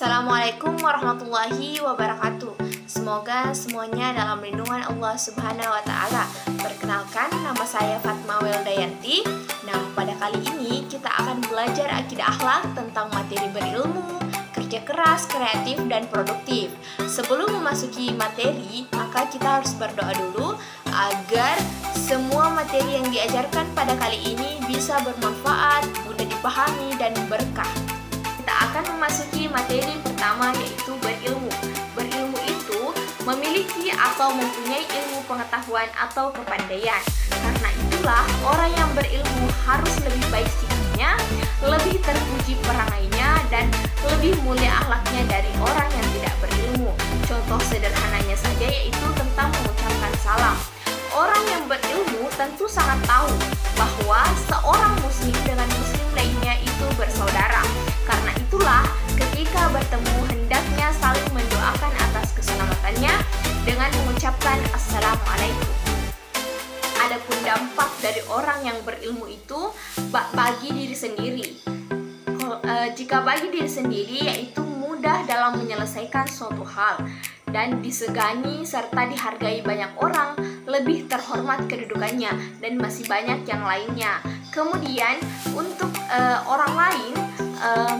Assalamualaikum warahmatullahi wabarakatuh. Semoga semuanya dalam lindungan Allah Subhanahu wa Ta'ala. Perkenalkan, nama saya Fatma Weldayanti. Nah, pada kali ini kita akan belajar akidah akhlak tentang materi berilmu, kerja keras, kreatif, dan produktif. Sebelum memasuki materi, maka kita harus berdoa dulu agar semua materi yang diajarkan pada kali ini bisa bermanfaat, mudah dipahami, dan berkah. Kita akan memasuki materi pertama, yaitu berilmu. Berilmu itu memiliki atau mempunyai ilmu pengetahuan atau kepandaian. Karena itulah orang yang berilmu harus lebih baik sikapnya, lebih terpuji perangainya, dan lebih mulia akhlaknya dari orang yang tidak berilmu. Contoh sederhananya saja yaitu tentang mengucapkan salam. Orang yang berilmu tentu sangat tahu bahwa seorang muslim dengan muslim lainnya itu bersaudara. Karena itulah ketika bertemu hendaknya saling mendoakan atas keselamatannya dengan mengucapkan Assalamualaikum. Adapun dampak dari orang yang berilmu itu bagi diri sendiri. Jika bagi diri sendiri, yaitu mudah dalam menyelesaikan suatu hal dan disegani serta dihargai banyak orang, lebih terhormat kedudukannya, dan masih banyak yang lainnya. Kemudian untuk orang lain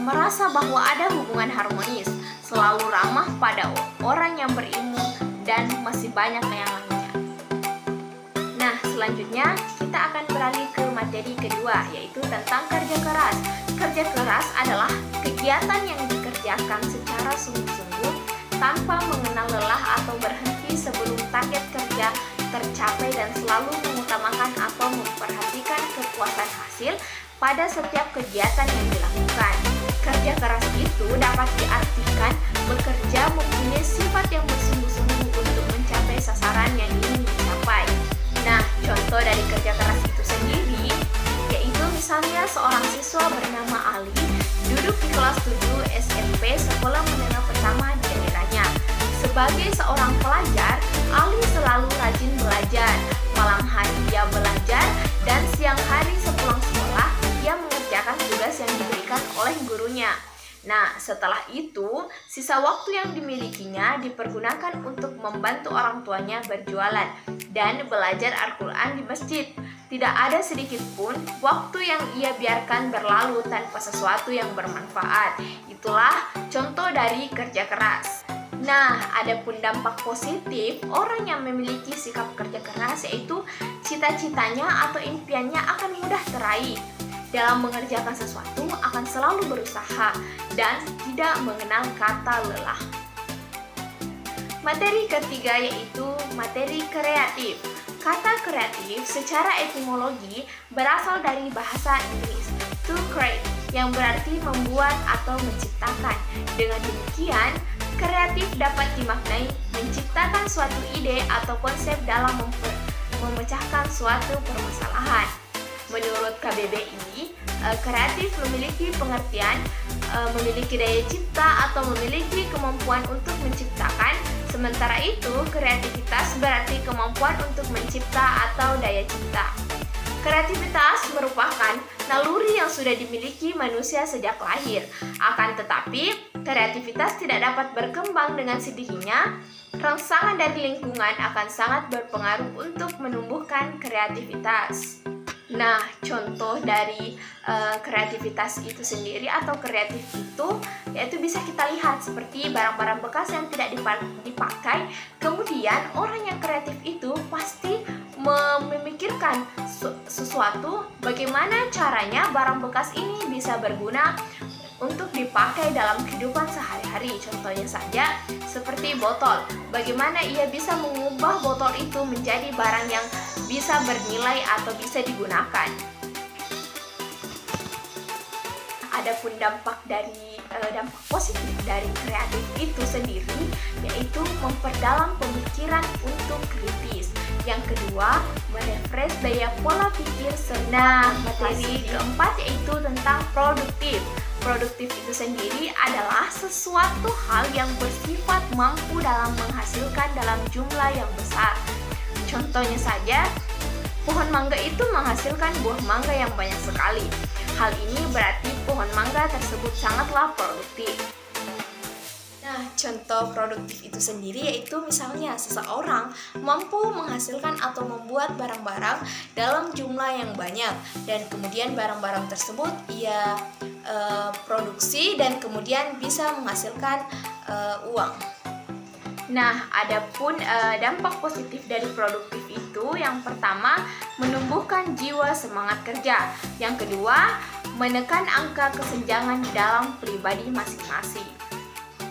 merasa bahwa ada hubungan harmonis, selalu ramah pada orang yang berilmu, dan masih banyak yang lainnya. Nah, selanjutnya kita akan beralih ke materi kedua, yaitu tentang kerja keras. Kerja keras adalah kegiatan yang dikerjakan secara sungguh-sungguh tanpa mengenal lelah atau berhenti sebelum target kerja tercapai, dan selalu mengutamakan atau memperhatikan kepuasan hasil pada setiap kegiatan yang dilakukan. Kerja keras itu dapat diartikan bekerja mempunyai sifat yang bersungguh-sungguh untuk mencapai sasaran yang ingin dicapai. Nah, contoh dari kerja keras itu sendiri yaitu misalnya seorang siswa bernama Ali duduk di kelas 7 SMP sekolah menengah pertama di daerahnya. Sebagai seorang pelajar, Ali selalu rajin belajar. Malam hari dia belajar, dan siang hari sepulang sekolah dia mengerjakan tugas yang diberikan oleh gurunya. Nah, setelah itu, sisa waktu yang dimilikinya dipergunakan untuk membantu orang tuanya berjualan dan belajar Al-Quran di masjid. Tidak ada sedikit pun waktu yang ia biarkan berlalu tanpa sesuatu yang bermanfaat. Itulah contoh dari kerja keras. Nah, adapun dampak positif orang yang memiliki sikap kerja keras, yaitu cita-citanya atau impiannya akan mudah teraih. Dalam mengerjakan sesuatu akan selalu berusaha dan tidak mengenal kata lelah. Materi ketiga yaitu materi kreatif. Kata kreatif secara etimologi berasal dari bahasa Inggris to create, yang berarti membuat atau menciptakan. Dengan demikian, kreatif dapat dimaknai menciptakan suatu ide atau konsep dalam memecahkan suatu permasalahan. Menurut KBBI, kreatif memiliki pengertian memiliki daya cipta atau memiliki kemampuan untuk menciptakan. Sementara itu, kreativitas berarti kemampuan untuk mencipta atau daya cipta. Kreativitas merupakan naluri yang sudah dimiliki manusia sejak lahir. Akan tetapi, kreativitas tidak dapat berkembang dengan sendirinya. Rangsangan dari lingkungan akan sangat berpengaruh untuk menumbuhkan kreativitas. Nah, contoh dari kreativitas itu sendiri atau kreatif itu yaitu bisa kita lihat seperti barang-barang bekas yang tidak dipakai. Kemudian orang yang kreatif itu pasti memikirkan sesuatu bagaimana caranya barang bekas ini bisa berguna untuk dipakai dalam kehidupan sehari-hari. Contohnya saja seperti botol. Bagaimana ia bisa mengubah botol itu menjadi barang yang bisa bernilai atau bisa digunakan. Adapun dampak positif dari kreatif itu sendiri yaitu memperdalam pemikiran untuk kritis. Yang kedua, merefresh daya pola pikir. Nah, materi keempat yaitu tentang produktif. Produktif itu sendiri adalah sesuatu hal yang bersifat mampu dalam menghasilkan dalam jumlah yang besar. Contohnya saja, pohon mangga itu menghasilkan buah mangga yang banyak sekali. Hal ini berarti pohon mangga tersebut sangatlah produktif. Nah, contoh produktif itu sendiri yaitu misalnya seseorang mampu menghasilkan atau membuat barang-barang dalam jumlah yang banyak dan kemudian barang-barang tersebut ia produksi dan kemudian bisa menghasilkan uang. Nah, adapun dampak positif dari produktif itu, yang pertama menumbuhkan jiwa semangat kerja, yang kedua menekan angka kesenjangan dalam pribadi masing-masing.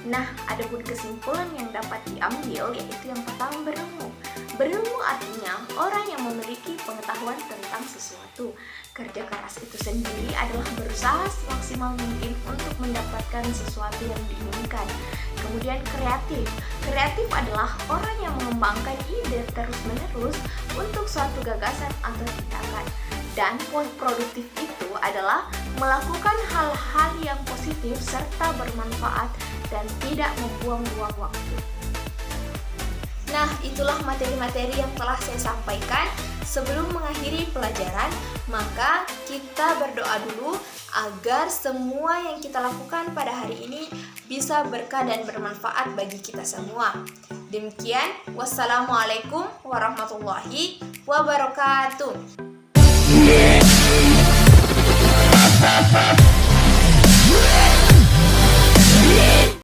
Nah, adapun kesimpulan yang dapat diambil yaitu yang pertama berilmu. Berilmu artinya orang yang memiliki pengetahuan tentang sesuatu. Kerja keras itu sendiri adalah berusaha semaksimal mungkin untuk mendapatkan sesuatu yang diinginkan. Kemudian kreatif. Kreatif adalah orang yang mengembangkan ide terus-menerus untuk suatu gagasan atau tindakan. Dan produktif itu adalah melakukan hal-hal yang positif serta bermanfaat dan tidak membuang-buang waktu. Nah, itulah materi-materi yang telah saya sampaikan. Sebelum mengakhiri pelajaran, maka kita berdoa dulu agar semua yang kita lakukan pada hari ini bisa berkah dan bermanfaat bagi kita semua. Demikian, wassalamualaikum warahmatullahi wabarakatuh.